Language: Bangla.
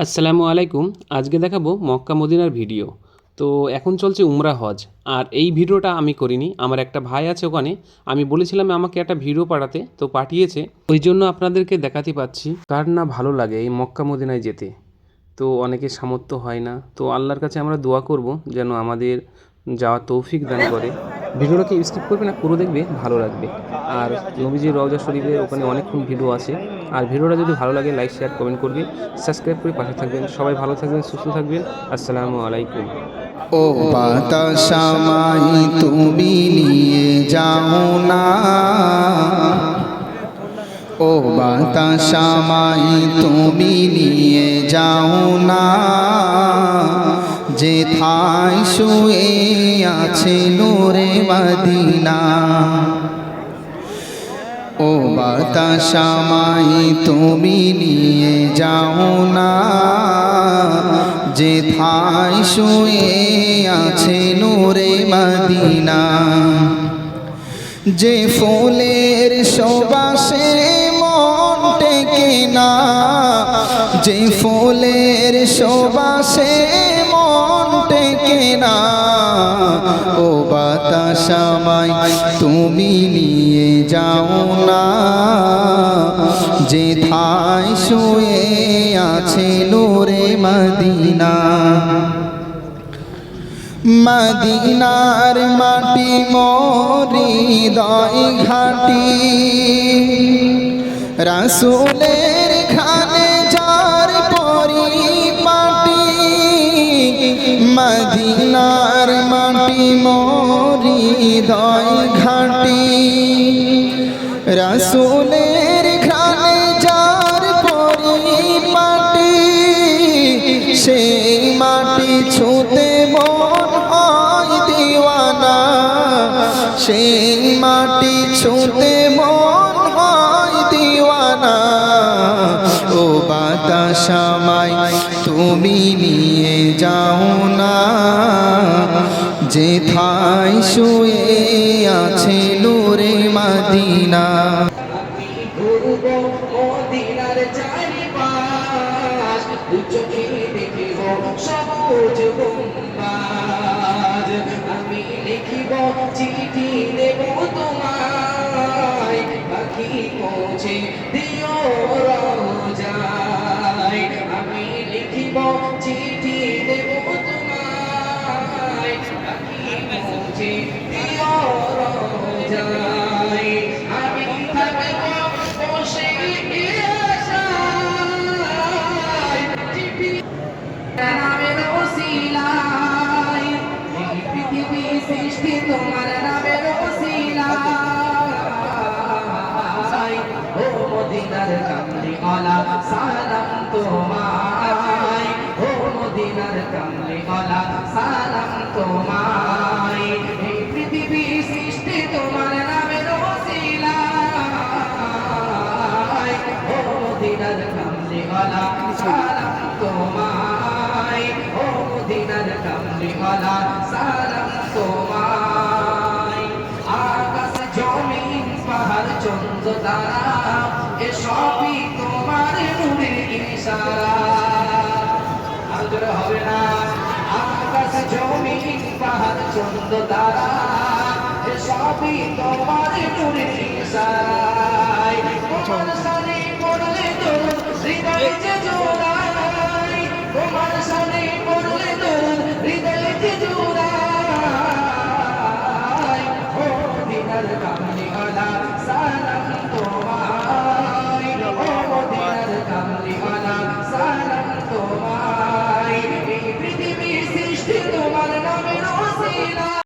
আসসালামু আলাইকুম। আজকে দেখাবো মক্কা মদিনার ভিডিও। তো এখন চলছে উমরা হজ। আর এই ভিডিওটা আমি করিনি, আমার একটা ভাই আছে ওখানে। আমি বলেছিলাম আমাকে একটা ভিডিও পাঠাতে, তো পাঠিয়েছে। ওই জন্য আপনাদেরকে দেখাতে পাচ্ছি। কার না ভালো লাগে এই মক্কা মদিনায় যেতে। তো অনেকের সামর্থ্য হয় না, তো আল্লাহর কাছে আমরা দোয়া করব যেন আমাদের যাওয়ার তৌফিক দান করে। ভিডিওটাকে স্কিপ করবে না, পুরো দেখবে, ভালো লাগবে। আর নবীজির রওজা শরীফের ওখানে অনেকক্ষণ ভিডিও আছে। আর ভিডিওটা যদি ভালো লাগে লাইক শেয়ার কমেন্ট করবে, সাবস্ক্রাইব করে পাশে থাকবেন। সবাই ভালো থাকবেন, সুস্থ থাকবেন। আসসালামু আলাইকুম। ও বাতাসামাই তুমি নিয়ে যাও না, ও বাতাসামাই তুমি নিয়ে যাও না, যেথায় শুয়ে আছে নূরে মদিনা। ও বাতাসামাই তুমি নিয়ে যাও না, যেথায় শুয়ে আছে নূরে মদিনা। যে ফুলের সুবাসে মন টেকে না, যে ফুলের সুবাসে মন টেকে না, ও বাতাসামাই তুমি নিয়ে যাও না, যেথায় শুয়ে আছে নূরে মদিনা। মদিনার মাটি মোর হৃদয় ঘাটি, রাসূলের খানে যার পরিপাটি। মদিনার মাটি মোর হৃদয় ঘাটি, রাসূলের খানে যার পরিপাটি। সেই মাটি ছুঁতে মন হয় দিওয়ানা, সেই মাটি ছুঁতে মন হয় দিওয়ানা। ও বাতাসামাই তুমি নিয়ে যাও না, যেথায় শুয়ে আছে নূরে মদিনা। সবুজ গম্বুজ আমি লিখিব, চিঠি দেব তোমায়, পাখি পৌঁছে দিও রওজায়। আমি লিখিব, চিঠি দেব তোমায়, পাখি পৌঁছে দিও রওজায়। আমি থাকব বসে আশায়, চিঠি নামের ওসিলায়, এই পৃথিবী সৃষ্টি তোমার নামের ওসিলায়। ও মদিনার কামলিওয়ালা সালাম তোমায়, ও মদিনার কামলিওয়ালা সালাম তোমায়। এই পৃথিবী সৃষ্টি তোমার নামের ওসিলায়, ও মদিনার কামলিওয়ালা সালাম তোমায়, ও মদিনার কামলিওয়ালা সালাম তোমায়। আকাশ জমিন পাহাড় চন্দ্র তারা এ সবই তোমার নূরের ইশারা। আর জোরে হবে না। আকাশ জমিন পাহাড় চন্দ্র তারা এ সবই তোমার নূরের ইশারায়। তোমার সানে পড়লে দরুদ হৃদয় যে জোড়ায়, তোমার সানে পড়লে দরুদ হৃদয় যে জোড়ায়। ও মদিনার কামলিওয়ালা সালাম তোমায়।